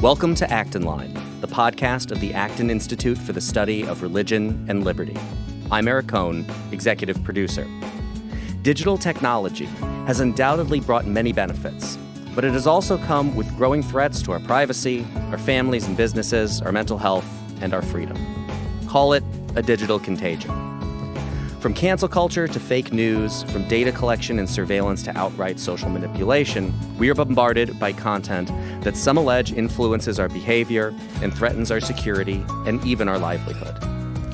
Welcome to Acton, the podcast of the Acton Institute for the Study of Religion and Liberty. I'm Eric Kohn, executive producer. Digital technology has undoubtedly brought many benefits, but it has also come with growing threats to our privacy, our families and businesses, our mental health, and our freedom. Call it a digital contagion. From cancel culture to fake news, from data collection and surveillance to outright social manipulation, we are bombarded by content that some allege influences our behavior and threatens our security and even our livelihood.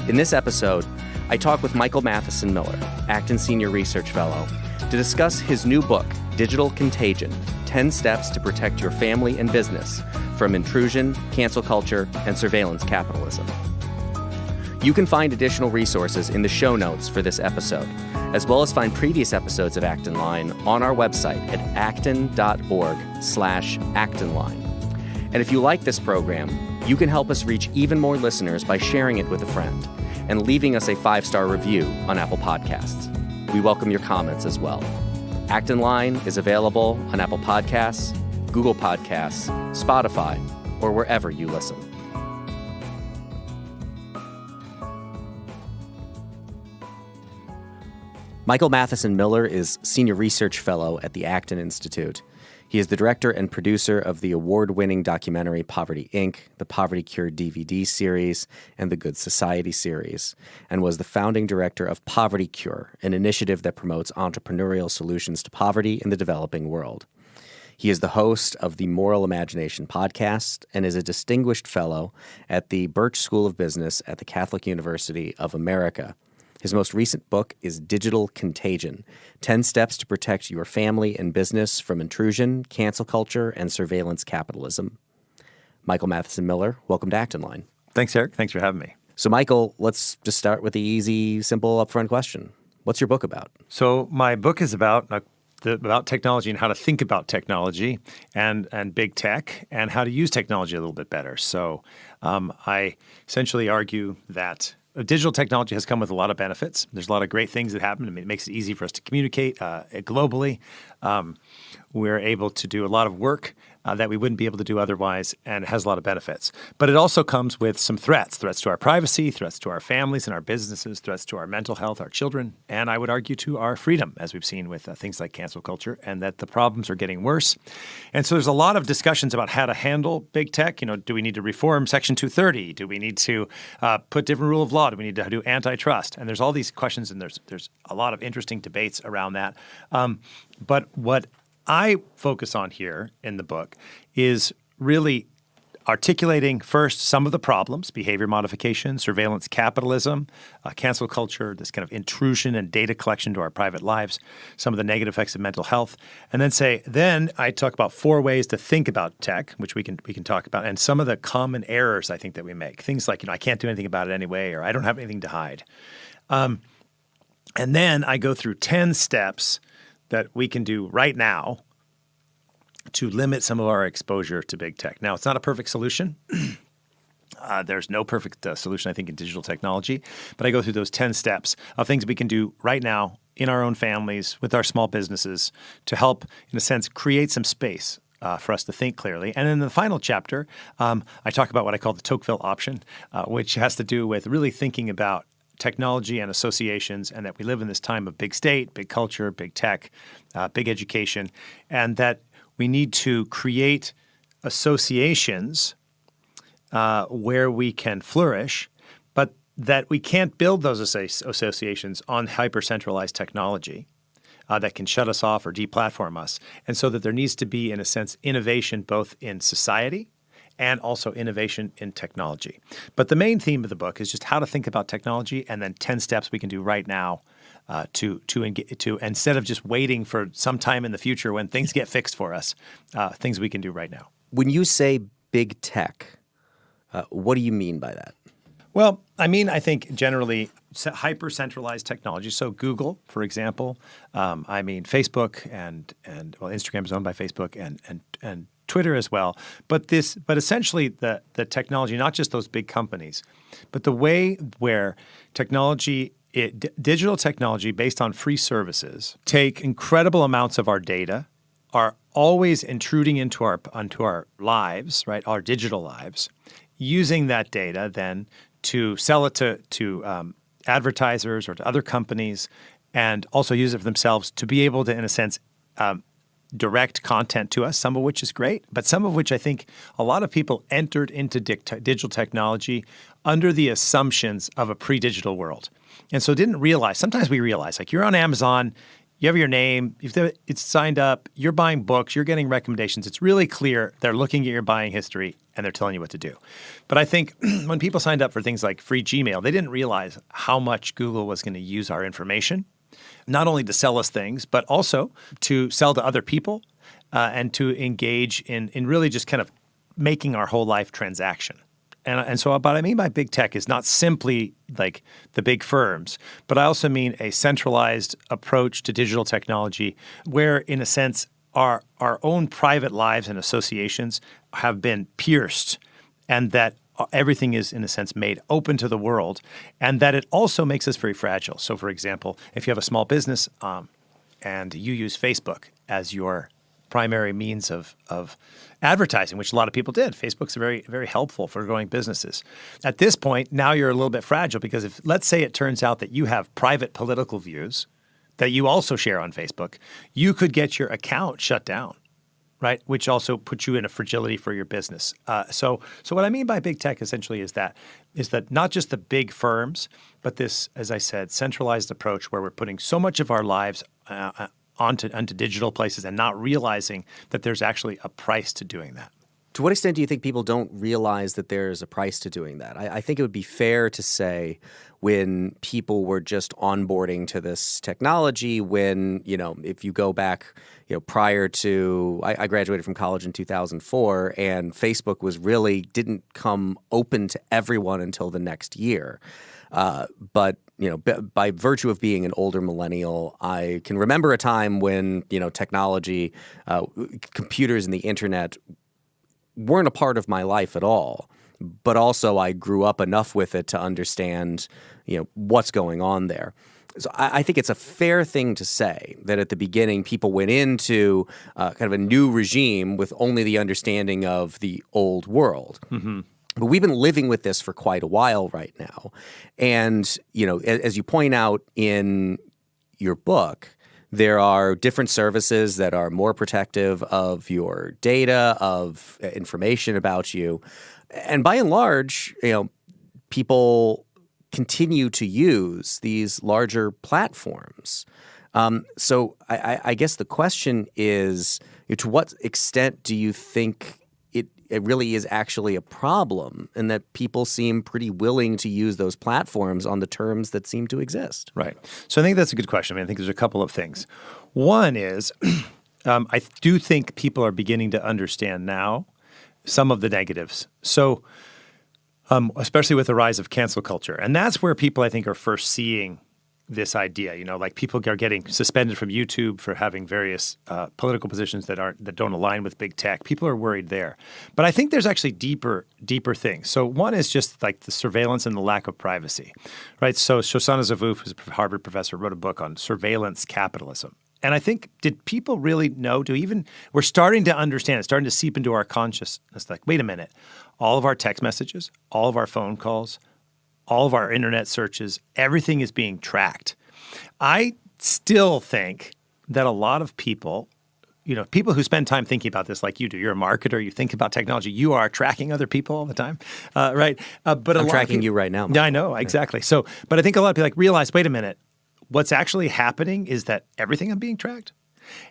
In this episode, I talk with Michael Matheson Miller, Acton Senior Research Fellow, to discuss his new book, Digital Contagion: 10 Steps to Protect Your Family and Business from Intrusion, Cancel Culture, and Surveillance Capitalism. You can find additional resources in the show notes for this episode, as well as find previous episodes of Acton Line on our website at acton.org/actonline. And if you like this program, you can help us reach even more listeners by sharing it with a friend and leaving us a 5-star review on Apple Podcasts. We welcome your comments as well. Acton Line is available on Apple Podcasts, Google Podcasts, Spotify, or wherever you listen. Michael Matheson Miller is Senior Research Fellow at the Acton Institute. He is the director and producer of the award-winning documentary Poverty, Inc., the Poverty Cure DVD series, and the Good Society series, and was the founding director of Poverty Cure, an initiative that promotes entrepreneurial solutions to poverty in the developing world. He is the host of the Moral Imagination podcast and is a distinguished fellow at the Birch School of Business at the Catholic University of America. His most recent book is Digital Contagion: 10 Steps to Protect Your Family and Business from Intrusion, Cancel Culture, and Surveillance Capitalism. Michael Matheson Miller, welcome to Acton Line. Thanks, Eric. Thanks for having me. So, Michael, let's just start with the easy, simple, upfront question. What's your book about? So my book is about technology and how to think about technology and big tech and how to use technology a little bit better. So I essentially argue that digital technology has come with a lot of benefits. There's a lot of great things that happen. I mean, it makes it easy for us to communicate globally. We're able to do a lot of work that we wouldn't be able to do otherwise, and it has a lot of benefits. But it also comes with some threats to our privacy, threats to our families and our businesses, threats to our mental health, our children, and I would argue to our freedom, as we've seen with things like cancel culture, and that the problems are getting worse. And so there's a lot of discussions about how to handle big tech. You know, do we need to reform Section 230? Do we need to put different rule of law? Do we need to do antitrust? And there's all these questions, and there's a lot of interesting debates around that. But what I focus on here in the book is really articulating first some of the problems: behavior modification, surveillance capitalism, cancel culture, this kind of intrusion and data collection to our private lives, some of the negative effects of mental health, and then I talk about 4 ways to think about tech, which we can talk about, and some of the common errors I think that we make. Things like, I can't do anything about it anyway, or I don't have anything to hide. And then I go through 10 steps that we can do right now to limit some of our exposure to big tech. Now, it's not a perfect solution. There's no perfect solution, I think, in digital technology. But I go through those 10 steps of things we can do right now in our own families, with our small businesses, to help, in a sense, create some space for us to think clearly. And in the final chapter, I talk about what I call the Tocqueville option, which has to do with really thinking about technology and associations, and that we live in this time of big state, big culture, big tech, big education, and that we need to create associations where we can flourish, but that we can't build those associations on hyper-centralized technology that can shut us off or deplatform us. And so that there needs to be, in a sense, innovation both in society and also innovation in technology. But the main theme of the book is just how to think about technology, and then 10 steps we can do right now to instead of just waiting for some time in the future when things get fixed for us, things we can do right now. When you say big tech, what do you mean by that? Well, I think generally hyper-centralized technology. So Google, for example, Facebook and Instagram is owned by Facebook and Twitter as well. But essentially the technology, not just those big companies, but the way where digital technology based on free services take incredible amounts of our data, our always intruding onto our lives, right, our digital lives, using that data then to sell it to advertisers or to other companies, and also use it for themselves to be able to, in a sense, direct content to us, some of which is great, but some of which I think a lot of people entered into digital technology under the assumptions of a pre-digital world. And so didn't realize, sometimes we realize, like you're on Amazon, you have your name, it's signed up, you're buying books, you're getting recommendations. It's really clear they're looking at your buying history and they're telling you what to do. But I think when people signed up for things like free Gmail, they didn't realize how much Google was going to use our information, not only to sell us things, but also to sell to other people and to engage in really just kind of making our whole life transaction. And so what I mean by big tech is not simply like the big firms, but I also mean a centralized approach to digital technology where, in a sense, our own private lives and associations have been pierced, and that everything is, in a sense, made open to the world, and that it also makes us very fragile. So, for example, if you have a small business and you use Facebook as your primary means of advertising, which a lot of people did. Facebook's very, very helpful for growing businesses. At this point, now you're a little bit fragile because if, let's say it turns out that you have private political views that you also share on Facebook, you could get your account shut down, right? Which also puts you in a fragility for your business. So what I mean by big tech essentially is that not just the big firms, but this, as I said, centralized approach where we're putting so much of our lives onto digital places and not realizing that there's actually a price to doing that. To what extent do you think people don't realize that there's a price to doing that? I think it would be fair to say when people were just onboarding to this technology, when, if you go back, prior to, I graduated from college in 2004, and Facebook didn't come open to everyone until the next year. But by virtue of being an older millennial, I can remember a time when, technology, computers and the internet weren't a part of my life at all. But also I grew up enough with it to understand, what's going on there. So I think it's a fair thing to say that at the beginning people went into kind of a new regime with only the understanding of the old world. Mm-hmm. But we've been living with this for quite a while right now. And, as you point out in your book, there are different services that are more protective of your data, of information about you. And by and large, people continue to use these larger platforms. So I guess the question is, to what extent do you think it really is actually a problem, and that people seem pretty willing to use those platforms on the terms that seem to exist? Right. So I think that's a good question. I think there's a couple of things. One is I do think people are beginning to understand now some of the negatives. So especially with the rise of cancel culture. And that's where people, I think, are first seeing this idea, like people are getting suspended from YouTube for having various political positions that don't align with big tech. People are worried there. But I think there's actually deeper things. So one is just like the surveillance and the lack of privacy, right? So Shoshana Zuboff, who's a Harvard professor, wrote a book on surveillance capitalism. And I think, did people really know? We're starting to understand, it's starting to seep into our consciousness, like, wait a minute, all of our text messages, all of our phone calls, all of our internet searches, everything is being tracked. I still think that a lot of people, people who spend time thinking about this like you do, you're a marketer, you think about technology, you are tracking other people all the time, right? But I'm tracking you right now. Yeah, I know, exactly. So, but I think a lot of people realize, wait a minute, what's actually happening is that everything is being tracked.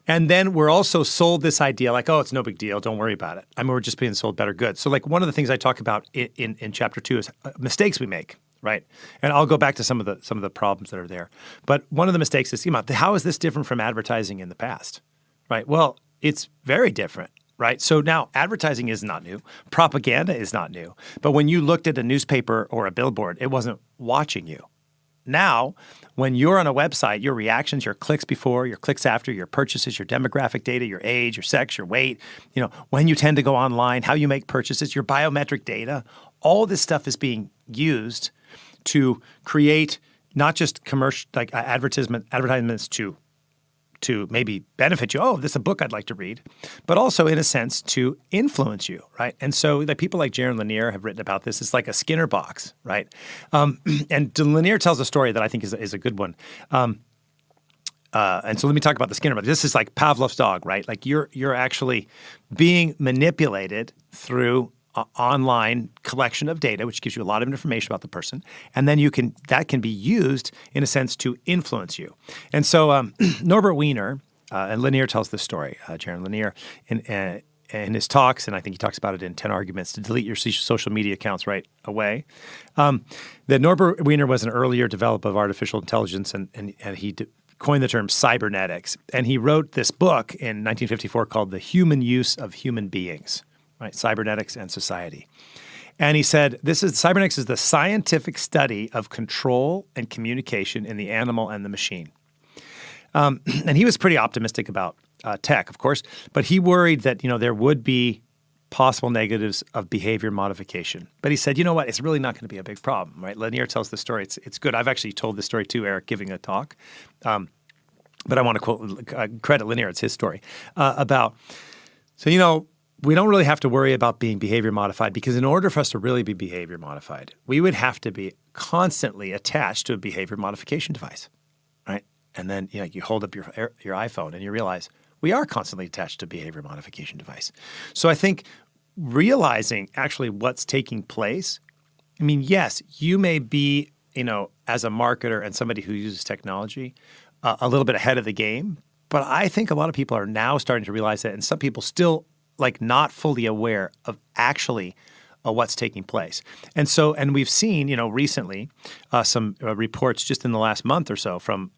And then we're also sold this idea like, oh, it's no big deal. Don't worry about it. We're just being sold better goods. So like one of the things I talk about in chapter 2 is mistakes we make, right? And I'll go back to some of the problems that are there. But one of the mistakes is, how is this different from advertising in the past, right? Well, it's very different. Right. So now advertising is not new. Propaganda is not new. But when you looked at a newspaper or a billboard, it wasn't watching you. Now, when you're on a website, your reactions, your clicks before, your clicks after, your purchases, your demographic data, your age, your sex, your weight, when you tend to go online, how you make purchases, your biometric data, all this stuff is being used to create not just commercial, like advertisements to to maybe benefit you. Oh, this is a book I'd like to read, but also in a sense to influence you, right? And so the people like Jaron Lanier have written about this. It's like a Skinner box, right? And Lanier tells a story that I think is a good one. And so let me talk about the Skinner box. This is like Pavlov's dog, right? Like you're actually being manipulated through online collection of data, which gives you a lot of information about the person, and then that can be used in a sense to influence you. And so Norbert Wiener, and Lanier tells this story, Jaron Lanier, in his talks, and I think he talks about it in 10 Arguments to Delete Your Social Media Accounts Right Away, that Norbert Wiener was an earlier developer of artificial intelligence, and he coined the term cybernetics. And he wrote this book in 1954 called The Human Use of Human Beings. Right, cybernetics and society. And he said, cybernetics is the scientific study of control and communication in the animal and the machine. And he was pretty optimistic about tech, of course, but he worried that, there would be possible negatives of behavior modification. But he said, you know what, it's really not going to be a big problem, right? Lanier tells the story. It's good. I've actually told this story too, Eric, giving a talk. But I want to credit Lanier. It's his story we don't really have to worry about being behavior modified because in order for us to really be behavior modified, we would have to be constantly attached to a behavior modification device, right? And then you hold up your iPhone and you realize we are constantly attached to a behavior modification device. So I think realizing actually what's taking place, I mean, yes, you may be, as a marketer and somebody who uses technology, a little bit ahead of the game, but I think a lot of people are now starting to realize that, and some people still not fully aware of actually what's taking place. And we've seen, recently some reports just in the last month or so from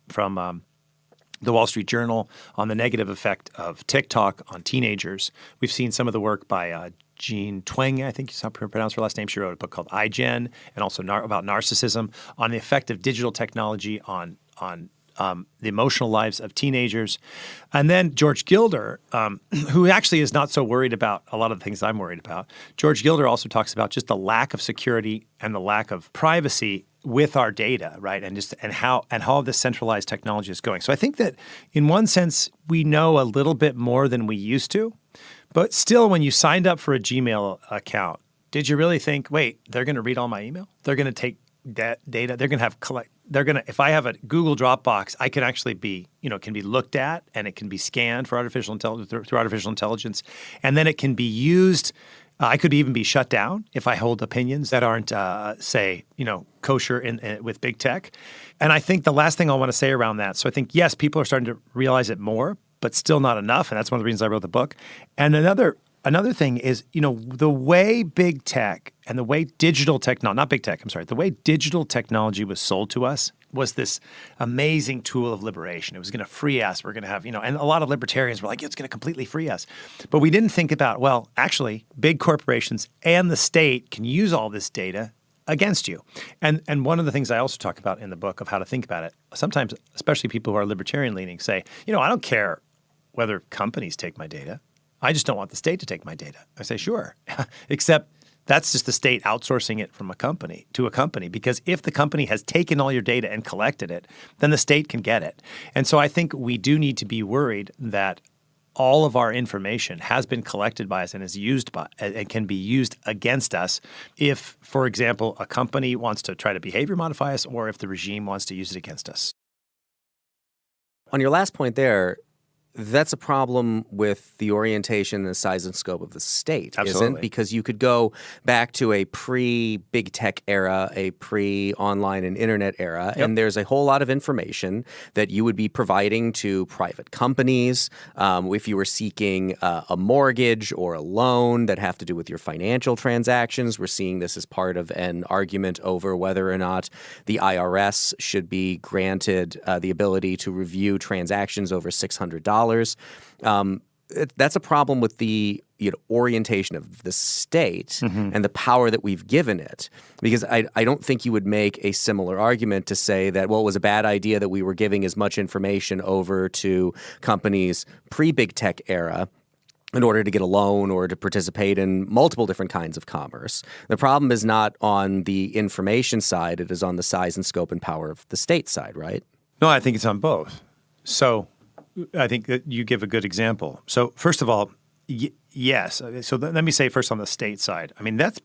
the Wall Street Journal on the negative effect of TikTok on teenagers. We've seen some of the work by Jean Twenge, I think is how you pronounce her last name. She wrote a book called iGen, and also about narcissism, on the effect of digital technology on the emotional lives of teenagers. And then George Gilder, who actually is not so worried about a lot of the things I'm worried about. George Gilder also talks about just the lack of security and the lack of privacy with our data, right? And how this centralized technology is going. So I think that in one sense, we know a little bit more than we used to. But still, when you signed up for a Gmail account, did you really think, wait, they're going to read all my email? They're going to take that data. If I have a Google Dropbox, I can actually be, can be looked at, and it can be scanned for through artificial intelligence, and then it can be used. I could even be shut down if I hold opinions that aren't, kosher with big tech. And I think the last thing I want to say around that. So I think yes, people are starting to realize it more, but still not enough, and that's one of the reasons I wrote the book. And Another thing is, the way big tech and the way digital technology, not big tech, I'm sorry, the way digital technology was sold to us was this amazing tool of liberation. It was going to free us. We're going to have, and a lot of libertarians were like, it's going to completely free us. But we didn't think about, well, actually, big corporations and the state can use all this data against you. And one of the things I also talk about in the book of how to think about it, sometimes, especially people who are libertarian leaning, say, I don't care whether companies take my data. I just don't want the state to take my data. I say, sure, except that's just the state outsourcing it from a company to a company, because if the company has taken all your data and collected it, then the state can get it. And so I think we do need to be worried that all of our information has been collected by us and is used by and can be used against us if, for example, a company wants to try to behavior modify us, or if the regime wants to use it against us. On your last point there, that's a problem with the orientation and the size and scope of the state, Absolutely. Isn't? Because you could go back to a pre-big tech era, a pre-online and internet era, and there's a whole lot of information that you would be providing to private companies if you were seeking a mortgage or a loan that have to do with your financial transactions. We're seeing this as part of an argument over whether or not the IRS should be granted the ability to review transactions over $600. That's a problem with the orientation of the state and the power that we've given it. Because I don't think you would make a similar argument to say that, well, it was a bad idea that we were giving as much information over to companies pre-big tech era in order to get a loan or to participate in multiple different kinds of commerce. The problem is not on the information side. It is on the size and scope and power of the state side, right? No, I think it's on both. So I think that you give a good example. So first of all, yes. So let me say first on the state side. I mean, that's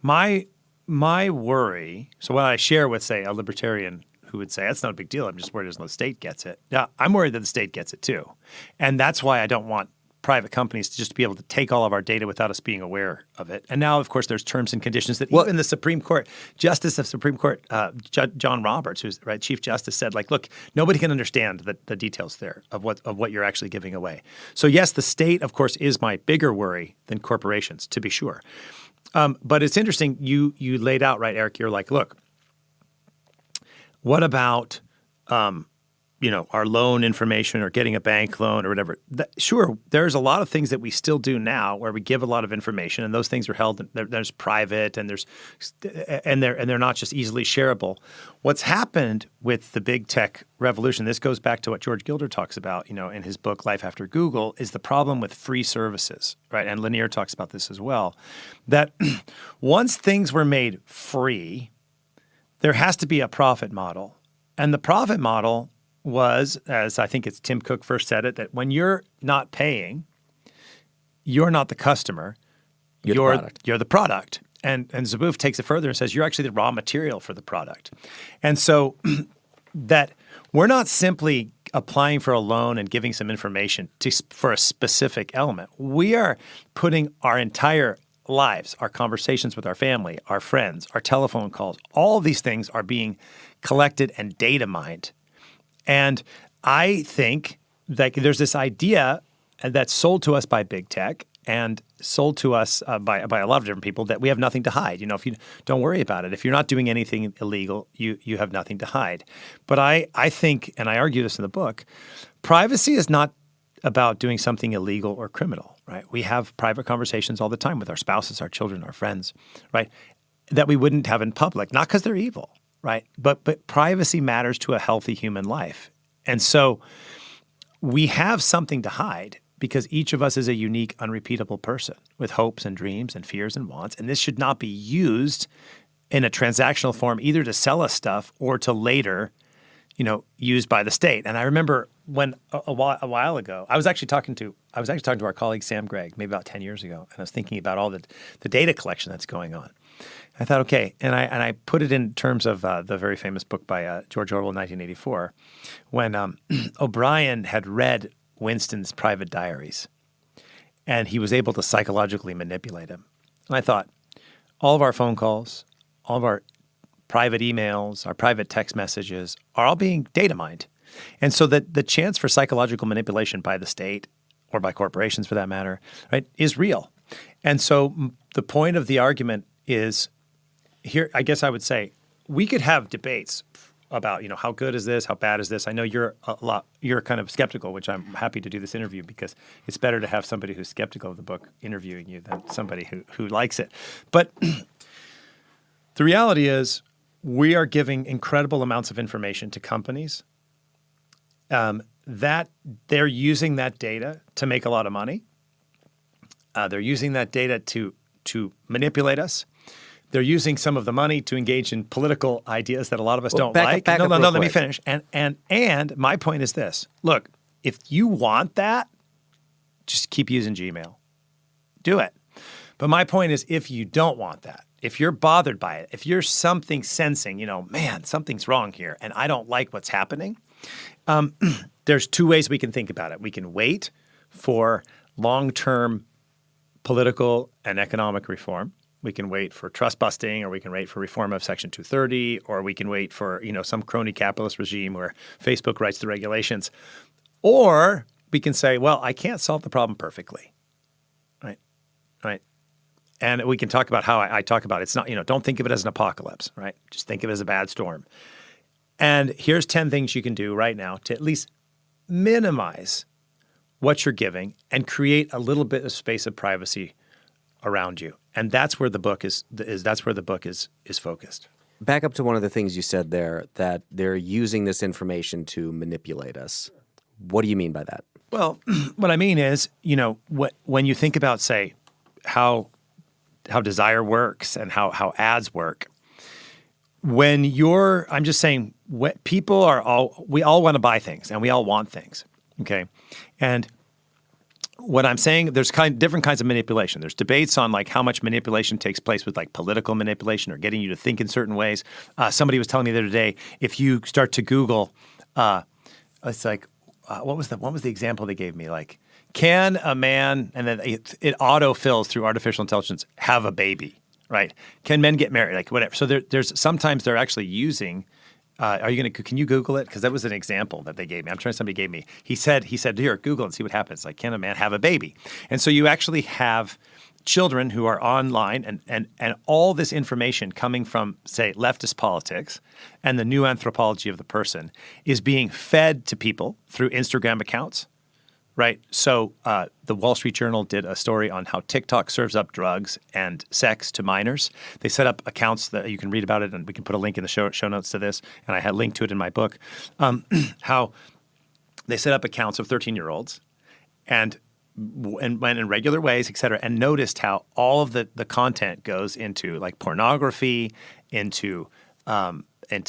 my worry. So what I share with, say, a libertarian who would say, that's not a big deal. I'm just worried the state gets it. Now, I'm worried that the state gets it too. And that's why I don't want private companies to just be able to take all of our data without us being aware of it. And now, of course, there's terms and conditions that even the Supreme Court, Justice of Supreme Court, John Roberts, who's Chief Justice, said, like, look, nobody can understand the details there of what you're actually giving away. So yes, the state, of course, is my bigger worry than corporations, to be sure. But it's interesting. You laid out, right, Eric, you're like, look, what about our loan information or getting a bank loan or whatever. Sure, there's a lot of things that we still do now where we give a lot of information, and those things are held. There's private, and they're not just easily shareable. What's happened with the big tech revolution? This goes back to what George Gilder talks about, in his book Life After Google, is the problem with free services, right? And Lanier talks about this as well. That once things were made free, there has to be a profit model, and the profit model was, as I think it's Tim Cook first said it, that when you're not paying, you're not the customer, you're the product. And Zuboff takes it further and says you're actually the raw material for the product. And so that we're not simply applying for a loan and giving some information for a specific element. We are putting our entire lives, our conversations with our family, our friends, our telephone calls, all these things are being collected and data mined. And I think that there's this idea that's sold to us by big tech and sold to us by a lot of different people that we have nothing to hide. If you don't worry about it, if you're not doing anything illegal, you have nothing to hide. But I think, and I argue this in the book, privacy is not about doing something illegal or criminal, right? We have private conversations all the time with our spouses, our children, our friends, right, that we wouldn't have in public, not because they're evil. Right. But privacy matters to a healthy human life. And so we have something to hide because each of us is a unique, unrepeatable person with hopes and dreams and fears and wants. And this should not be used in a transactional form either to sell us stuff or to later, used by the state. And I remember when a while ago, I was actually talking to our colleague Sam Gregg, maybe about 10 years ago, and I was thinking about all the data collection that's going on. I thought, okay, and I put it in terms of the very famous book by George Orwell, 1984, when O'Brien had read Winston's private diaries, and he was able to psychologically manipulate him. And I thought, all of our phone calls, all of our private emails, our private text messages are all being data mined. And so that the chance for psychological manipulation by the state, or by corporations for that matter, right, is real. And so the point of the argument is, here, I guess I would say, we could have debates about, how good is this? How bad is this? I know you're kind of skeptical, which I'm happy to do this interview because it's better to have somebody who's skeptical of the book interviewing you than somebody who likes it. But the reality is we are giving incredible amounts of information to companies that they're using that data to make a lot of money. They're using that data to manipulate us. They're using some of the money to engage in political ideas that a lot of us don't like. No, let me finish. And my point is this. Look, if you want that, just keep using Gmail. Do it. But my point is, if you don't want that, if you're bothered by it, if you're sensing, man, something's wrong here, and I don't like what's happening, there's two ways we can think about it. We can wait for long-term political and economic reform. We can wait for trust busting, or we can wait for reform of Section 230, or we can wait for, some crony capitalist regime where Facebook writes the regulations. Or we can say, well, I can't solve the problem perfectly, right? And we can talk about how I talk about it. It's not, don't think of it as an apocalypse, right? Just think of it as a bad storm. And here's 10 things you can do right now to at least minimize what you're giving and create a little bit of space of privacy around you. And that's where the book is focused. Back up to one of the things you said there, that they're using this information to manipulate us. What do you mean by that? Well, what I mean is, when you think about, say, how desire works and how ads work, I'm just saying, we all want to buy things and we all want things. Okay, and what I'm saying, there's different kinds of manipulation. There's debates on like how much manipulation takes place with like political manipulation or getting you to think in certain ways. Somebody was telling me the other day, if you start to Google, it's like, what was the example they gave me? Like, can a man, and then it auto-fills through artificial intelligence, have a baby, right? Can men get married? Like whatever. So there's sometimes they're actually using. Can you Google it? Because that was an example that they gave me. I'm trying somebody gave me. He said, here, Google and see what happens. Like, can a man have a baby? And so you actually have children who are online and all this information coming from, say, leftist politics and the new anthropology of the person is being fed to people through Instagram accounts. Right. So the Wall Street Journal did a story on how TikTok serves up drugs and sex to minors. They set up accounts that you can read about it, and we can put a link in the show notes to this. And I had linked to it in my book. How they set up accounts of 13-year-olds and went in regular ways, et cetera, and noticed how all of the content goes into like pornography, into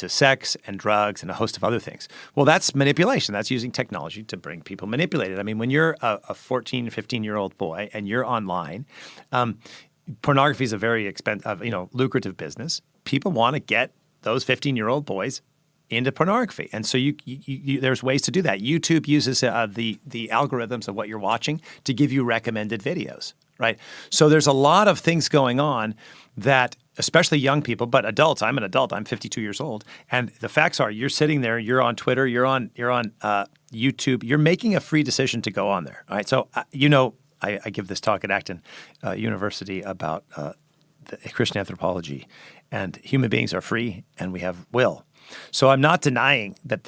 sex and drugs and a host of other things. Well, that's manipulation. That's using technology to bring people manipulated. I mean, when you're a 14, 15-year-old boy and you're online, pornography is a very expensive, lucrative business. People want to get those 15-year-old boys into pornography. And so you there's ways to do that. YouTube uses the algorithms of what you're watching to give you recommended videos, right? So there's a lot of things going on that especially young people, but adults. I'm an adult. I'm 52 years old. And the facts are you're sitting there, you're on Twitter, you're on YouTube. You're making a free decision to go on there. All right. So, I give this talk at Acton University about the Christian anthropology, and human beings are free and we have will. So I'm not denying that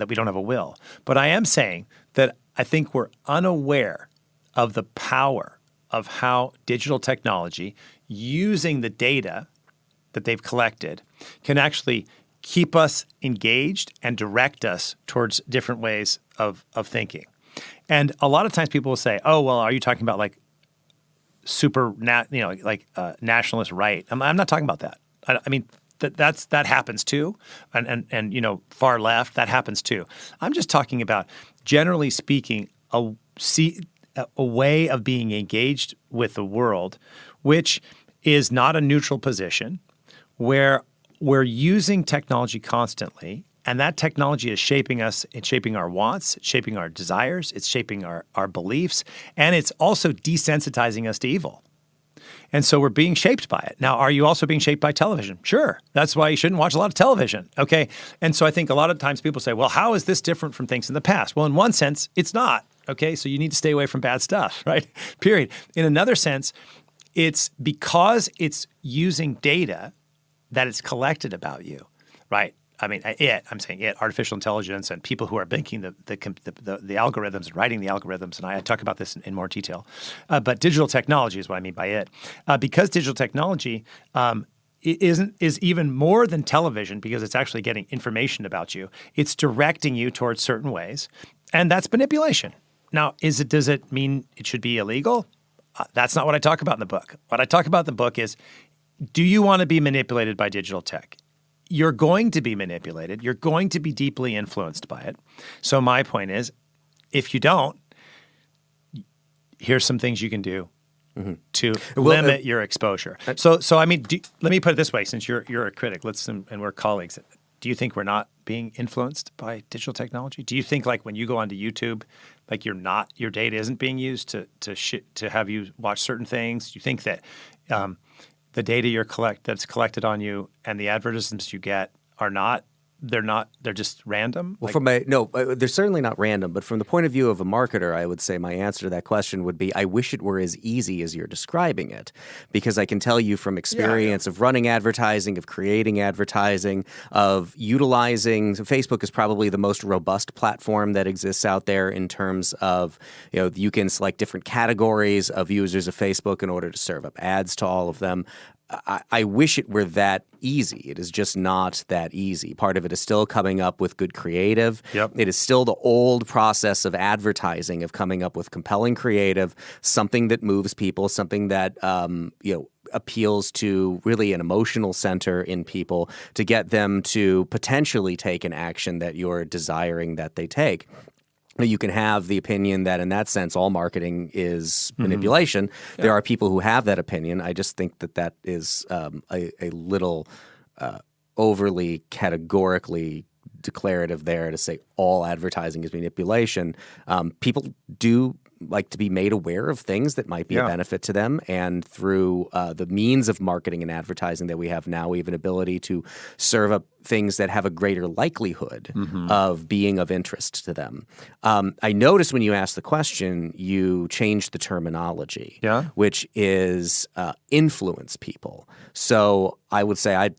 we don't have a will, but I am saying that I think we're unaware of the power of how digital technology, using the data that they've collected, can actually keep us engaged and direct us towards different ways of thinking. And a lot of times people will say, "Oh, well, are you talking about like nationalist right?" I'm not talking about that. I mean, that happens too, and far left, that happens too. I'm just talking about, generally speaking, a way of being engaged with the world, which is not a neutral position, where we're using technology constantly, and that technology is shaping us. It's shaping our wants, it's shaping our desires, it's shaping our beliefs, and it's also desensitizing us to evil. And so we're being shaped by it. Now, are you also being shaped by television? Sure. That's why you shouldn't watch a lot of television, okay? And so I think a lot of times people say, well, how is this different from things in the past? Well, in one sense, it's not, okay? So you need to stay away from bad stuff, right? Period. In another sense, it's because it's using data that it's collected about you, right? I mean, I'm saying artificial intelligence and people who are making the algorithms and writing the algorithms, and I talk about this in more detail. But digital technology is what I mean by it. Because digital technology is even more than television, because it's actually getting information about you. It's directing you towards certain ways, and that's manipulation. Now, does it mean it should be illegal? That's not what I talk about in the book. What I talk about in the book is, do you want to be manipulated by digital tech? You're going to be manipulated. You're going to be deeply influenced by it. So my point is, if you don't, here's some things you can do to limit your exposure. So I mean, let me put it this way: since you're a critic, and we're colleagues, do you think we're not being influenced by digital technology? Do you think, like, when you go onto YouTube, like your data isn't being used to have you watch certain things? Do you think that the data that's collected on you and the advertisements you get they're just random? Well, they're certainly not random, but from the point of view of a marketer, I would say my answer to that question would be, I wish it were as easy as you're describing it, because I can tell you from experience of running advertising, of creating advertising, of utilizing. So Facebook is probably the most robust platform that exists out there in terms of, you can select different categories of users of Facebook in order to serve up ads to all of them. I wish it were that easy. It is just not that easy. Part of it is still coming up with good creative. Yep. It is still the old process of advertising, of coming up with compelling creative, something that moves people, something that appeals to really an emotional center in people to get them to potentially take an action that you're desiring that they take. You can have the opinion that in that sense all marketing is manipulation. There are people who have that opinion. I just think that is a little overly categorically declarative there to say all advertising is manipulation. People do like to be made aware of things that might be a benefit to them. And through the means of marketing and advertising that we have now, we have an ability to serve up things that have a greater likelihood of being of interest to them. I noticed when you asked the question, you changed the terminology, which is influence people. So I would say I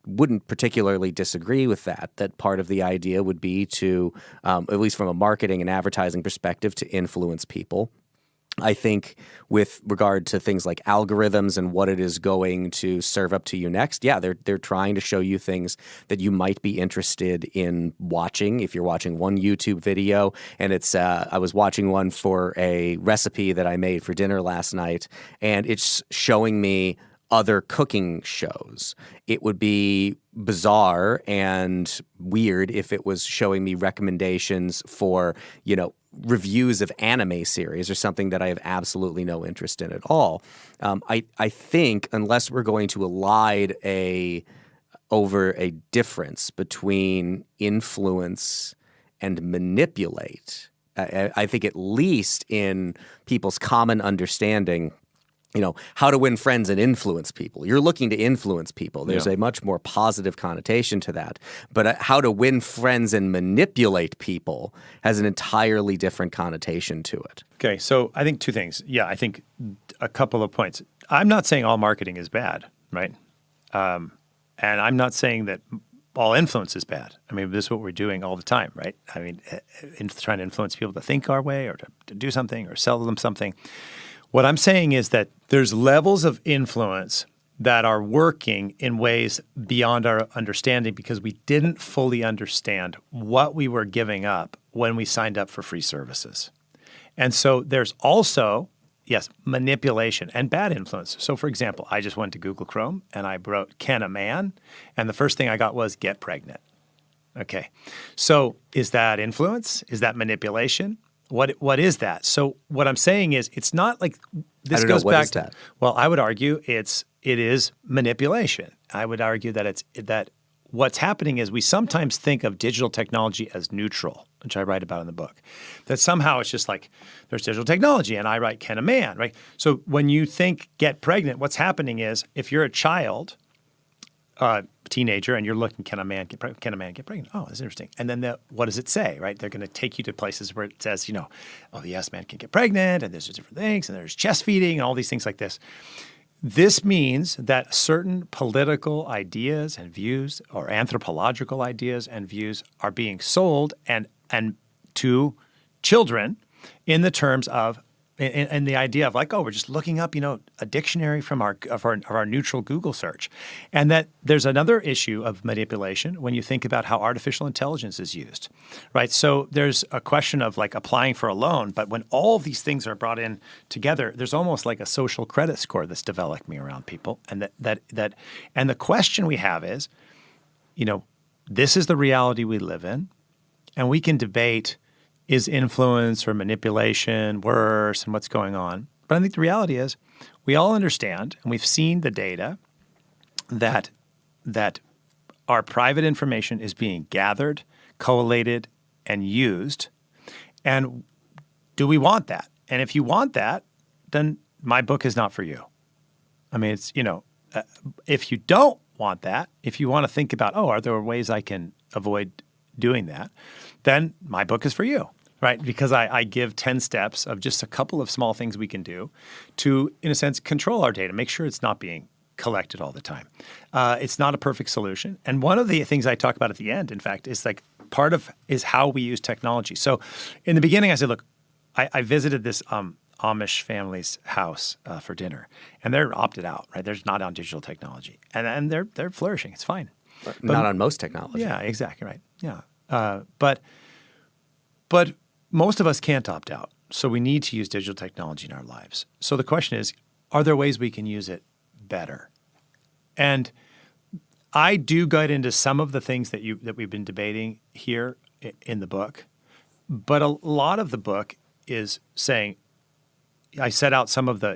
wouldn't particularly disagree with that part of the idea would be to, at least from a marketing and advertising perspective, to influence people. I think with regard to things like algorithms and what it is going to serve up to you next, they're trying to show you things that you might be interested in watching. If you're watching one YouTube video and it's I was watching one for a recipe that I made for dinner last night, and it's showing me other cooking shows. It would be bizarre and weird if it was showing me recommendations for, reviews of anime series or something that I have absolutely no interest in at all. I think unless we're going to elide over a difference between influence and manipulate, I think at least in people's common understanding, how to win friends and influence people. You're looking to influence people. There's a much more positive connotation to that. But how to win friends and manipulate people has an entirely different connotation to it. Okay, so I think two things. I think a couple of points. I'm not saying all marketing is bad, right? And I'm not saying that all influence is bad. I mean, this is what we're doing all the time, right? I mean, trying to influence people to think our way or to do something or sell them something. What I'm saying is that there's levels of influence that are working in ways beyond our understanding because we didn't fully understand what we were giving up when we signed up for free services. And so there's also, manipulation and bad influence. So for example, I just went to Google Chrome and I wrote, "Can a man?" And the first thing I got was "get pregnant." Okay. So is that influence? Is that manipulation? What is that? So what I'm saying is it's not like this goes back to, well, I would argue it is manipulation. I would argue that what's happening is we sometimes think of digital technology as neutral, which I write about in the book. That somehow it's just like there's digital technology and I write "can a man," right? So when you think "get pregnant," what's happening is if you're a child, teenager, and you're looking, can a man get pregnant? Oh, that's interesting. And then what does it say, right? They're going to take you to places where it says, yes, man can get pregnant, and there's different things, and there's chest feeding, and all these things like this. This means that certain political ideas and views or anthropological ideas and views are being sold and to children in the terms of and the idea of like, we're just looking up, a dictionary from our neutral Google search. And that there's another issue of manipulation when you think about how artificial intelligence is used, right? So there's a question of like applying for a loan, but when all of these things are brought in together, there's almost like a social credit score that's developing around people. And and the question we have is, this is the reality we live in, and we can debate, is influence or manipulation worse and what's going on? But I think the reality is we all understand, and we've seen the data, that our private information is being gathered, collated, and used. And do we want that? And if you want that, then my book is not for you. I mean, it's, if you don't want that, if you want to think about, are there ways I can avoid doing that, then my book is for you. Right, because I give 10 steps of just a couple of small things we can do to, in a sense, control our data, make sure it's not being collected all the time. It's not a perfect solution. And one of the things I talk about at the end, in fact, is like is how we use technology. So in the beginning, I said, look, I visited this Amish family's house for dinner, and they're opted out, right? They're not on digital technology, and they're flourishing. It's fine. But not on most technology. Yeah, exactly right. Yeah, but most of us can't opt out, so we need to use digital technology in our lives. So the question is, are there ways we can use it better? And I do get into some of the things that we've been debating here in the book, But a lot of the book is saying, I set out some of the,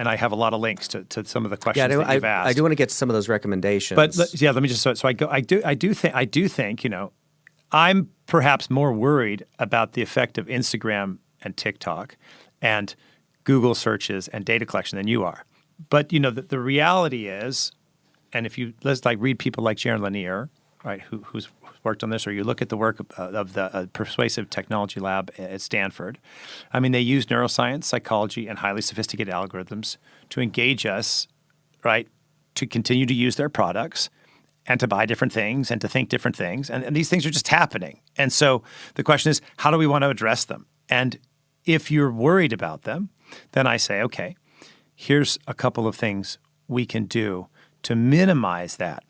I have a lot of links to some of the questions that you've asked. I do want to get to some of those recommendations. But let me just, I do think, I'm perhaps more worried about the effect of Instagram and TikTok and Google searches and data collection than you are. But, the reality is, and if you read people like Jaron Lanier, right, who's worked on this, or you look at the work of the Persuasive Technology Lab at Stanford, I mean, they use neuroscience, psychology, and highly sophisticated algorithms to engage us, right, to continue to use their products and to buy different things and to think different things. And these things are just happening. And so the question is, how do we want to address them? And if you're worried about them, then I say, okay, here's a couple of things we can do to minimize that.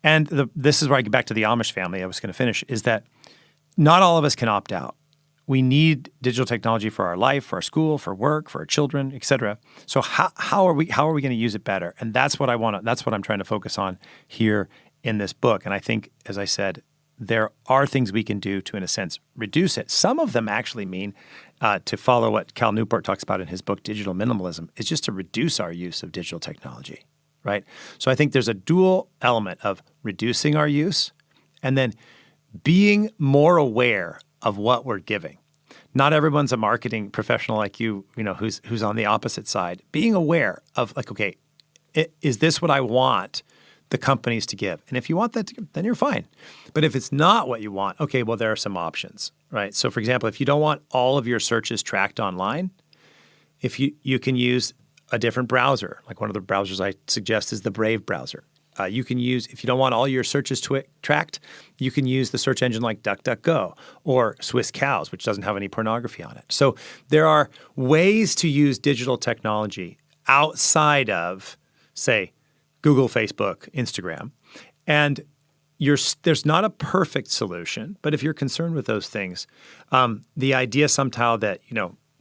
And this is where I get back to the Amish family I was going to finish, is that not all of us can opt out. We need digital technology for our life, for our school, for work, for our children, et cetera. So how are we going to use it better? And that's what I'm trying to focus on here in this book. And I think, as I said, there are things we can do to, in a sense, reduce it. Some of them actually mean, to follow what Cal Newport talks about in his book, Digital Minimalism, is just to reduce our use of digital technology, right? So I think there's a dual element of reducing our use and then being more aware of what we're giving. Not everyone's a marketing professional like you, who's on the opposite side. Being aware of okay, is this what I want the companies to give? And if you want that, then you're fine. But if it's not what you want, okay, well, there are some options, right? So for example, if you don't want all of your searches tracked online, if you can use a different browser, like one of the browsers I suggest is the Brave browser. You can use, if you don't want all your searches tracked, you can use the search engine like DuckDuckGo or Swiss Cows, which doesn't have any pornography on it. So there are ways to use digital technology outside of, say, Google, Facebook, Instagram. And there's not a perfect solution, but if you're concerned with those things, the idea somehow that,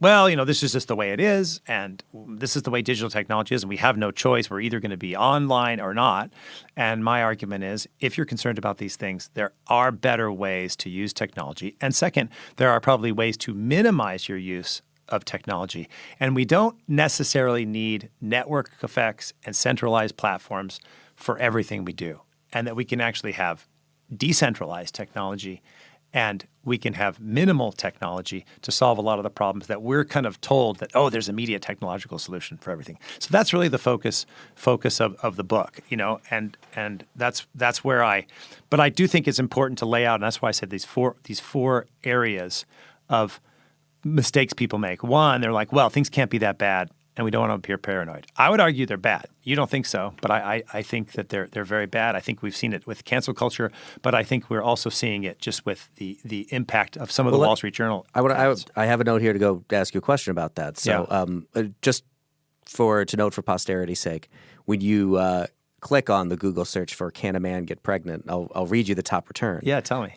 this is just the way it is, and this is the way digital technology is, and we have no choice. We're either going to be online or not. And my argument is, if you're concerned about these things, there are better ways to use technology. And second, there are probably ways to minimize your use of technology. And we don't necessarily need network effects and centralized platforms for everything we do. And that we can actually have decentralized technology and we can have minimal technology to solve a lot of the problems that we're kind of told that, there's immediate technological solution for everything. So that's really the focus of the book, and that's where but I do think it's important to lay out, and that's why I said these four areas of mistakes people make. One, they're like, well, things can't be that bad, and we don't want to appear paranoid. I would argue they're bad. You don't think so, but I think that they're very bad. I think we've seen it with cancel culture, but I think we're also seeing it just with the impact of some of the Wall Street Journal. I have a note here to go ask you a question about that. So just to note for posterity's sake, when you click on the Google search for "Can a man get pregnant?" I'll read you the top return. Yeah, tell me.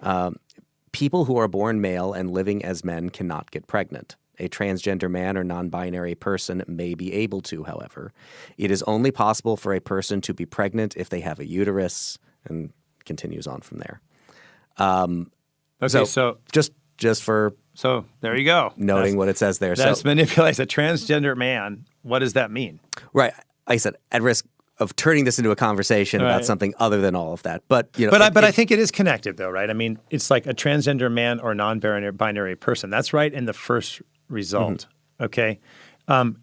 People who are born male and living as men cannot get pregnant. A transgender man or non-binary person may be able to, however. It is only possible for a person to be pregnant if they have a uterus, and continues on from there. Okay, so just for there you go. Noting what it says there. That's manipulates a transgender man. What does that mean? Right. I said at risk of turning this into a conversation about something other than all of that. But I think it is connected though, right? I mean, it's like a transgender man or non-binary person. That's right in the first result. Mm-hmm. Okay.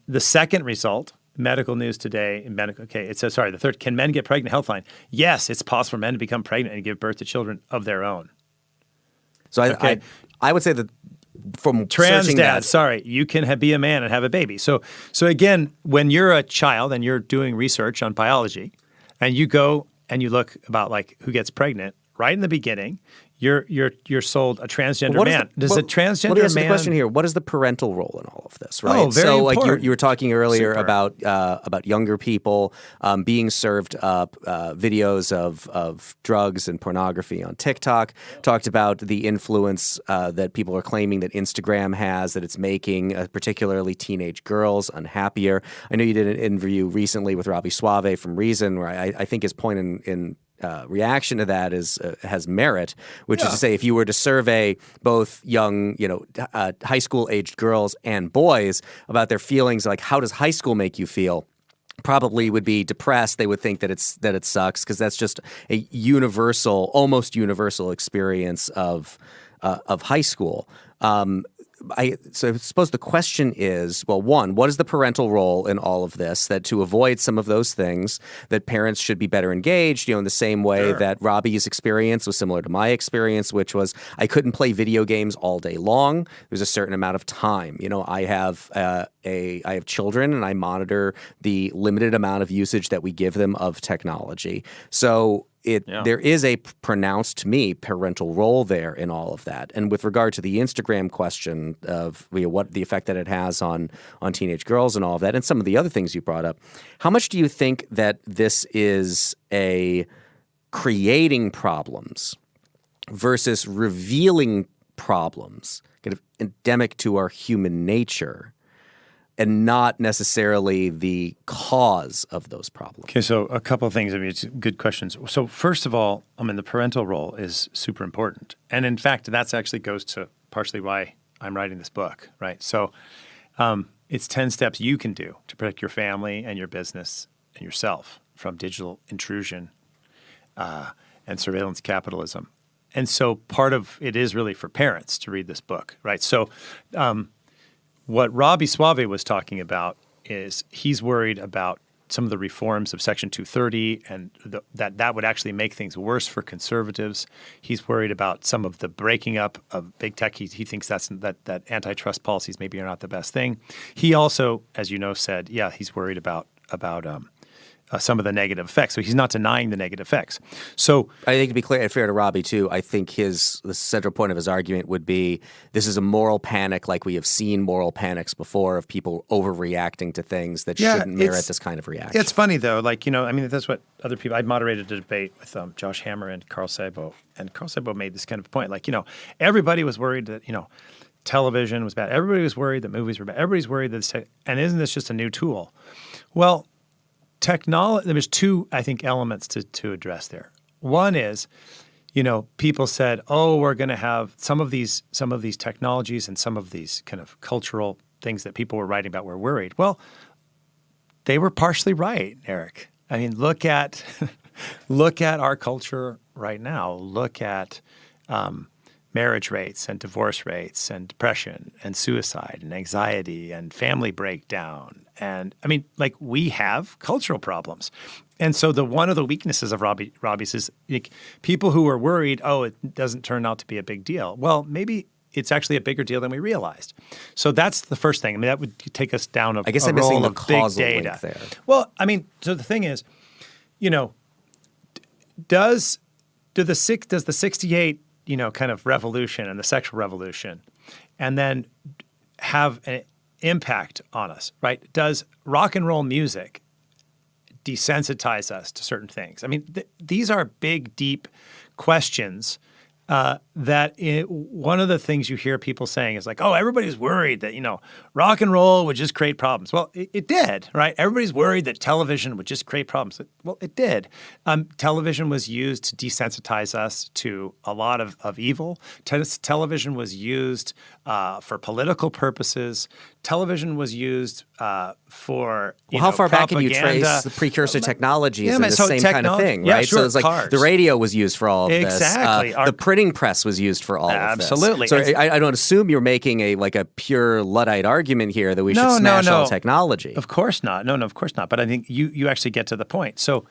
The second result, medical news today, it says, the third, can men get pregnant? Healthline. Yes, it's possible for men to become pregnant and give birth to children of their own. So I would say that from trans dad, you can be a man and have a baby. So again, when you're a child and you're doing research on biology and you go and you look about who gets pregnant, right in the beginning, you're sold a transgender man. Does a transgender man? Let me ask the question here: what is the parental role in all of this? Right. Oh, very important. You were talking earlier about younger people being served up videos of drugs and pornography on TikTok. Talked about the influence that people are claiming that Instagram has, that it's making particularly teenage girls unhappier. I know you did an interview recently with Robbie Suave from Reason, where I think his point in reaction to that has merit, which is to say, if you were to survey both young, high school aged girls and boys about their feelings, like how does high school make you feel? Probably would be depressed. They would think that it sucks because that's just a almost universal experience of high school. So I suppose the question is, well, one, what is the parental role in all of this? That to avoid some of those things, that parents should be better engaged, in the same way that Robbie's experience was similar to my experience, which was I couldn't play video games all day long. There's a certain amount of time. I have I have children, and I monitor the limited amount of usage that we give them of technology. So there is a pronounced, to me, parental role there in all of that. And with regard to the Instagram question of what the effect that it has on teenage girls and all of that, and some of the other things you brought up, how much do you think that this is creating problems versus revealing problems, kind of endemic to our human nature, and not necessarily the cause of those problems? Okay, so a couple of things. It's good questions. So first of all, the parental role is super important. And in fact, that actually goes to partially why I'm writing this book, right? So it's 10 steps you can do to protect your family and your business and yourself from digital intrusion and surveillance capitalism. And so part of it is really for parents to read this book, right? So what Robbie Suave was talking about is he's worried about some of the reforms of Section 230 and that would actually make things worse for conservatives. He's worried about some of the breaking up of big tech. He thinks that antitrust policies maybe are not the best thing. He also, as you know, said, he's worried about some of the negative effects. So he's not denying the negative effects. So I think to be clear and fair to Robbie too, I think the central point of his argument would be this is a moral panic like we have seen moral panics before of people overreacting to things that shouldn't merit this kind of reaction. It's funny though, that's what other people, I moderated a debate with Josh Hammer and Carl Sabo, and Carl Sabo made this kind of point, everybody was worried that, television was bad. Everybody was worried that movies were bad. Everybody's worried that and isn't this just a new tool? Well, technology, there's two, I think, elements to address there. One is, people said, we're going to have some of these technologies and some of these kind of cultural things that people were writing about were worried. Well, they were partially right, Eric. Look at our culture right now. Look at marriage rates and divorce rates and depression and suicide and anxiety and family breakdown. And we have cultural problems. And so one of the weaknesses of Robbie's is people who are worried, it doesn't turn out to be a big deal. Well, maybe it's actually a bigger deal than we realized. So that's the first thing. That would take us down I guess I'm missing the causal big data. link there. Well, so the thing is, does the 68 kind of revolution and the sexual revolution, and then have an impact on us, right? Does rock and roll music desensitize us to certain things? These are big, deep questions one of the things you hear people saying is everybody's worried that, rock and roll would just create problems. Well, it did, right? Everybody's worried that television would just create problems. Well, it did. Television was used to desensitize us to a lot of evil. Television was used for political purposes. Television was used for how far back can you propaganda. trace the precursor technologies and the same kind of thing, yeah, right? Sure, so it's cars. The radio was used for all of this. Exactly. The printing press was used for all of this. Absolutely. So I don't assume you're making a pure Luddite argument here that we should smash all technology. Of course not. No, of course not. But I think you actually get to the point. So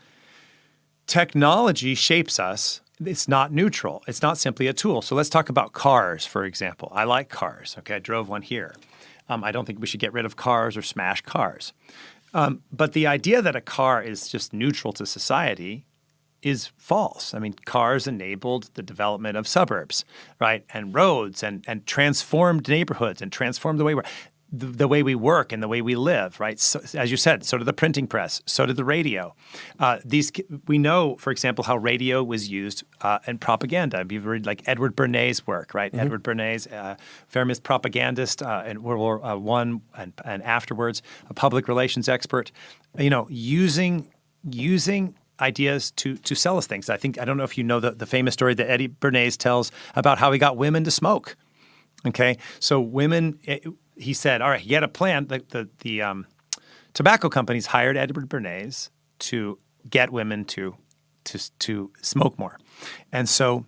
technology shapes us. It's not neutral. It's not simply a tool. So let's talk about cars, for example. I like cars. Okay, I drove one here. I don't think we should get rid of cars or smash cars. But the idea that a car is just neutral to society is false. Cars enabled the development of suburbs, right, and roads, and transformed neighborhoods, and transformed the way we work and the way we live, right? So, as you said, so did the printing press, so did the radio. We know, for example, how radio was used in propaganda. You've read Edward Bernay's work, right? Mm-hmm. Edward Bernay's famous propagandist in World War I and afterwards, a public relations expert. Using ideas to sell us things. I don't know if you know the famous story that Eddie Bernays tells about how he got women to smoke. Okay, so women, he said, all right, he had a plan. The tobacco companies hired Edward Bernays to get women to smoke more, and so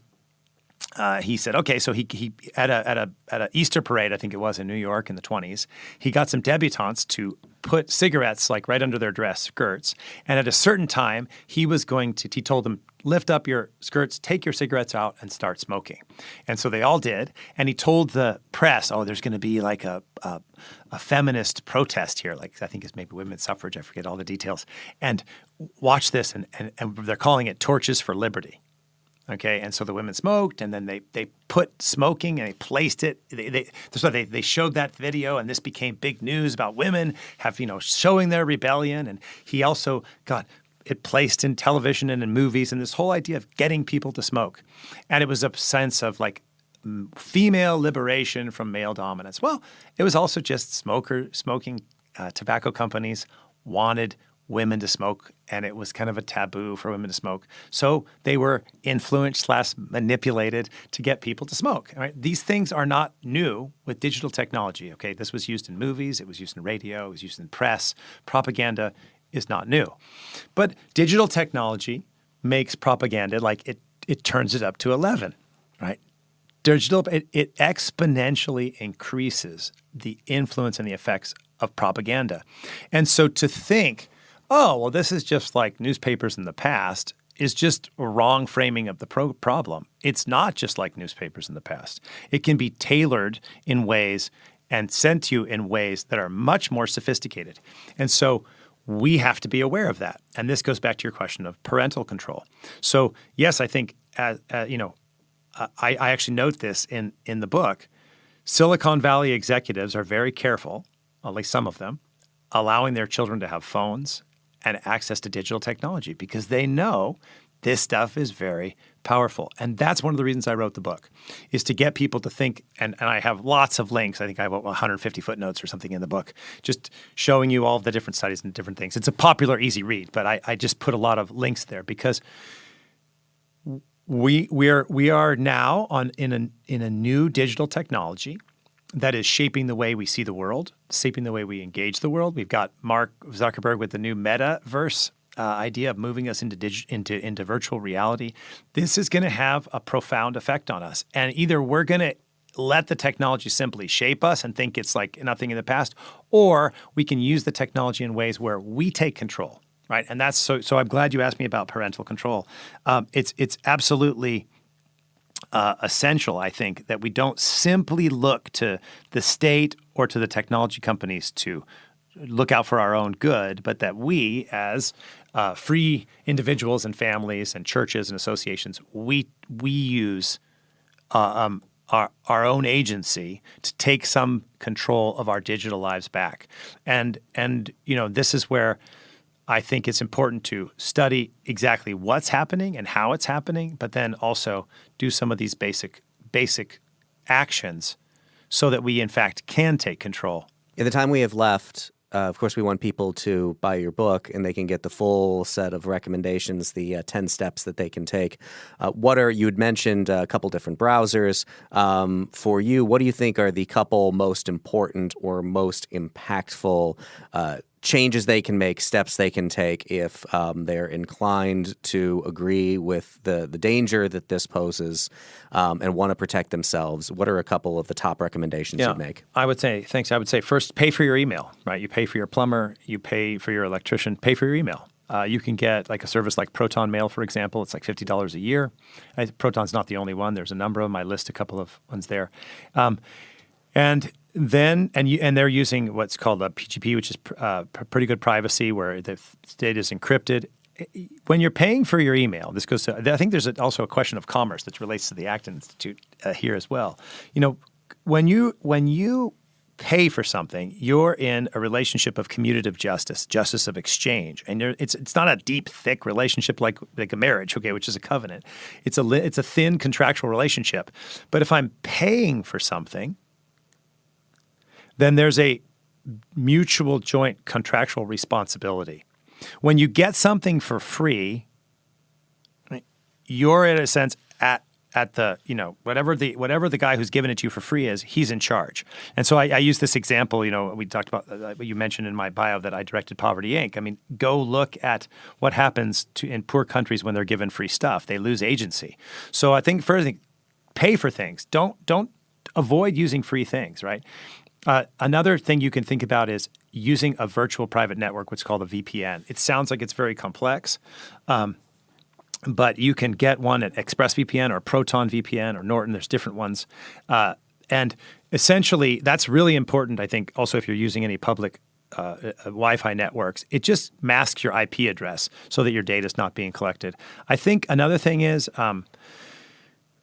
he said, okay. So he at a Easter parade, I think it was in New York in the 1920s, he got some debutantes to put cigarettes like right under their dress skirts, and at a certain time, he told them, lift up your skirts, take your cigarettes out, and start smoking. And so they all did. And he told the press, oh, there's going to be like a feminist protest here, like I think it's maybe women's suffrage. I forget all the details. And watch this. And they're calling it Torches for Liberty. Okay, and so the women smoked, and then they put smoking, and they placed it. They showed that video, and this became big news about women showing their rebellion. And he also got it placed in television and in movies, and this whole idea of getting people to smoke. And it was a sense of like female liberation from male dominance. Well, it was also just smoking. Tobacco companies wanted women to smoke, and it was kind of a taboo for women to smoke. So they were influenced/manipulated to get people to smoke. All right? These things are not new with digital technology. Okay, this was used in movies, it was used in radio, it was used in press. Propaganda is not new. But digital technology makes propaganda like it turns it up to 11, right? It exponentially increases the influence and the effects of propaganda. And so to think, oh, well, this is just like newspapers in the past is just a wrong framing of the problem. It's not just like newspapers in the past. It can be tailored in ways and sent to you in ways that are much more sophisticated. And so we have to be aware of that. And this goes back to your question of parental control. So yes, I think, I actually note this in the book. Silicon Valley executives are very careful, at least some of them, allowing their children to have phones and access to digital technology because they know this stuff is very powerful. And that's one of the reasons I wrote the book, is to get people to think, and I have lots of links. I think I have 150 footnotes or something in the book, just showing you all of the different studies and different things. It's a popular, easy read, but I just put a lot of links there because we are now in a new digital technology that is shaping the way we see the world, shaping the way we engage the world. We've got Mark Zuckerberg with the new metaverse idea of moving us into virtual reality. This is going to have a profound effect on us. And either we're going to let the technology simply shape us and think it's like nothing in the past, or we can use the technology in ways where we take control, right? And that's so I'm glad you asked me about parental control. It's absolutely essential, I think, that we don't simply look to the state or to the technology companies to look out for our own good, but that we, as free individuals and families and churches and associations, we use our own agency to take some control of our digital lives back. And this is where I think it's important to study exactly what's happening and how it's happening, but then also do some of these basic actions so that we, in fact, can take control. In the time we have left, of course, we want people to buy your book, and they can get the full set of recommendations, the 10 steps that they can take. You had mentioned a couple different browsers. For you, what do you think are the couple most important or most impactful changes they can make, steps they can take if they're inclined to agree with the danger that this poses and want to protect themselves? What are a couple of the top recommendations you'd make? I would say first, pay for your email, right? You pay for your plumber, you pay for your electrician, pay for your email. You can get like a service like Proton Mail, for example. It's like $50 a year. Proton's not the only one. There's a number of them. I list a couple of ones there. And they're using what's called a PGP, which is pretty good privacy, where the data is encrypted. When you're paying for your email, this goes to, I think there's also a question of commerce that relates to the Acton Institute here as well. When you pay for something, you're in a relationship of commutative justice of exchange, and it's not a deep, thick relationship like a marriage, okay, which is a covenant. It's a thin contractual relationship. But if I'm paying for something, then there's a mutual joint contractual responsibility. When you get something for free, you're in a sense at the, whatever the guy who's giving it to you for free is, he's in charge. And so I use this example, we talked about what you mentioned in my bio that I directed Poverty Inc. I mean, go look at what happens in poor countries when they're given free stuff. They lose agency. So I think first thing, pay for things. Don't avoid using free things, right? Another thing you can think about is using a virtual private network, what's called a VPN. It sounds like it's very complex. But you can get one at ExpressVPN or Proton VPN or Norton. There's different ones. And essentially, that's really important, I think, also if you're using any public Wi-Fi networks. It just masks your IP address so that your data is not being collected. I think another thing is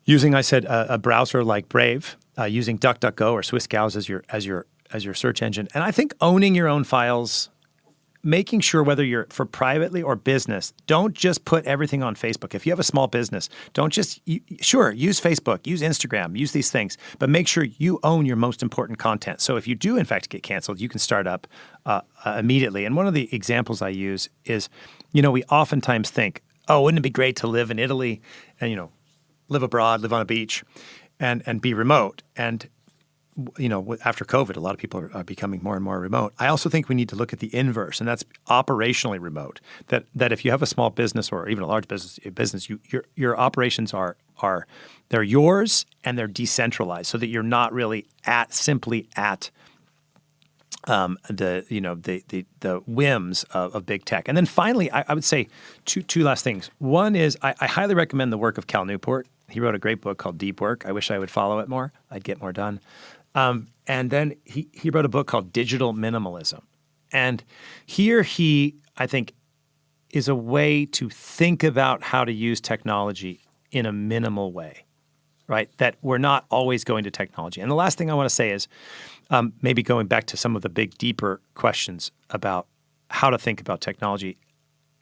using, a browser like Brave, using DuckDuckGo or SwissGauss as your search engine. And I think owning your own files, making sure whether you're for privately or business, don't just put everything on Facebook. If you have a small business, don't just, use Facebook, use Instagram, use these things, but make sure you own your most important content. So if you do, in fact, get canceled, you can start up immediately. And one of the examples I use is, we oftentimes think, oh, wouldn't it be great to live in Italy and, live abroad, live on a beach and be remote. And after COVID, a lot of people are becoming more and more remote. I also think we need to look at the inverse, and that's operationally remote. That if you have a small business or even a large business, your operations are they're yours and they're decentralized, so that you're not really simply at the whims of big tech. And then finally, I would say two last things. One is I highly recommend the work of Cal Newport. He wrote a great book called Deep Work. I wish I would follow it more. I'd get more done. And then he wrote a book called Digital Minimalism. And here he, I think, is a way to think about how to use technology in a minimal way, right? That we're not always going to technology. And the last thing I want to say is maybe going back to some of the big, deeper questions about how to think about technology.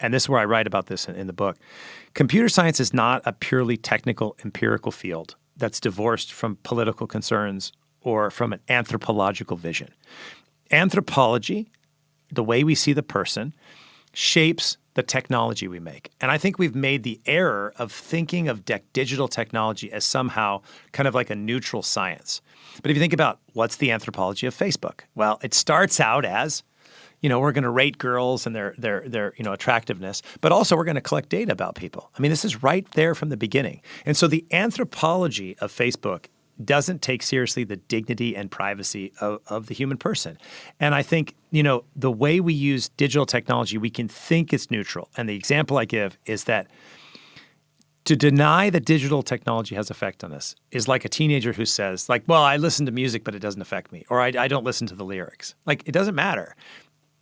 And this is where I write about this in the book. Computer science is not a purely technical, empirical field that's divorced from political concerns or from an anthropological vision. Anthropology, the way we see the person, shapes the technology we make. And I think we've made the error of thinking of digital technology as somehow kind of like a neutral science. But if you think about what's the anthropology of Facebook, well, it starts out as, we're going to rate girls and their attractiveness, but also we're going to collect data about people. I mean, this is right there from the beginning. And so the anthropology of Facebook doesn't take seriously the dignity and privacy of the human person. And I think, the way we use digital technology, we can think it's neutral. And the example I give is that to deny that digital technology has effect on us is like a teenager who says, well, I listen to music, but it doesn't affect me. Or I don't listen to the lyrics. It doesn't matter.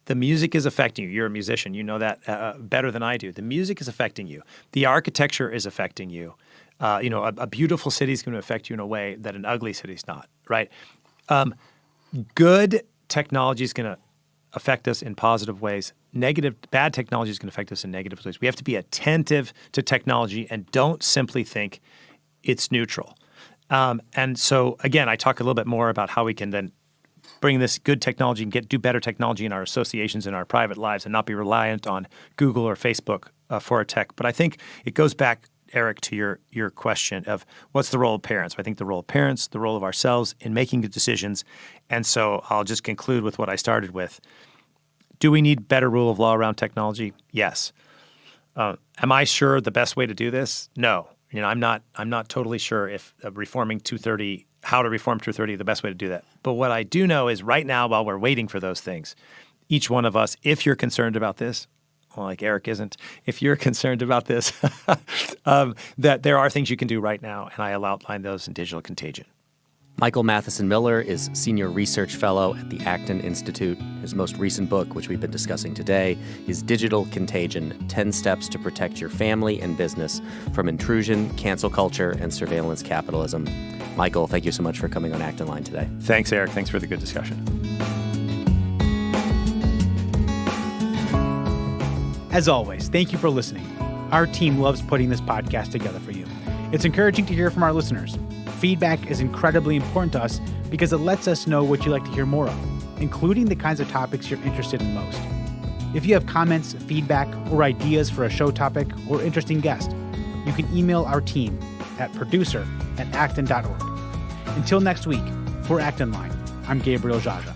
The music is affecting you. You're a musician. You know that better than I do. The music is affecting you. The architecture is affecting you. A beautiful city is going to affect you in a way that an ugly city is not, right? Good technology is going to affect us in positive ways. Bad technology is going to affect us in negative ways. We have to be attentive to technology and don't simply think it's neutral. And so, again, I talk a little bit more about how we can then bring this good technology and do better technology in our associations, in our private lives, and not be reliant on Google or Facebook for our tech. But I think it goes back, Eric, to your question of what's the role of parents. I think the role of parents, the role of ourselves in making good decisions. And so I'll just conclude with what I started with. Do we need better rule of law around technology? Yes. Am I sure the best way to do this? No. I'm not totally sure if reforming 230, how to reform 230 is the best way to do that. But what I do know is right now, while we're waiting for those things, each one of us, if you're concerned about this, well, like Eric isn't, if you're concerned about this, that there are things you can do right now, and I'll outline those in Digital Contagion. Michael Matheson Miller is Senior Research Fellow at the Acton Institute. His most recent book, which we've been discussing today, is Digital Contagion, 10 Steps to Protect Your Family and Business from Intrusion, Cancel Culture, and Surveillance Capitalism. Michael, thank you so much for coming on Acton Line today. Thanks, Eric. Thanks for the good discussion. As always, thank you for listening. Our team loves putting this podcast together for you. It's encouraging to hear from our listeners. Feedback is incredibly important to us because it lets us know what you'd like to hear more of, including the kinds of topics you're interested in most. If you have comments, feedback, or ideas for a show topic or interesting guest, you can email our team at producer@acton.org. Until next week, for Acton Line, I'm Gabriel Jaja.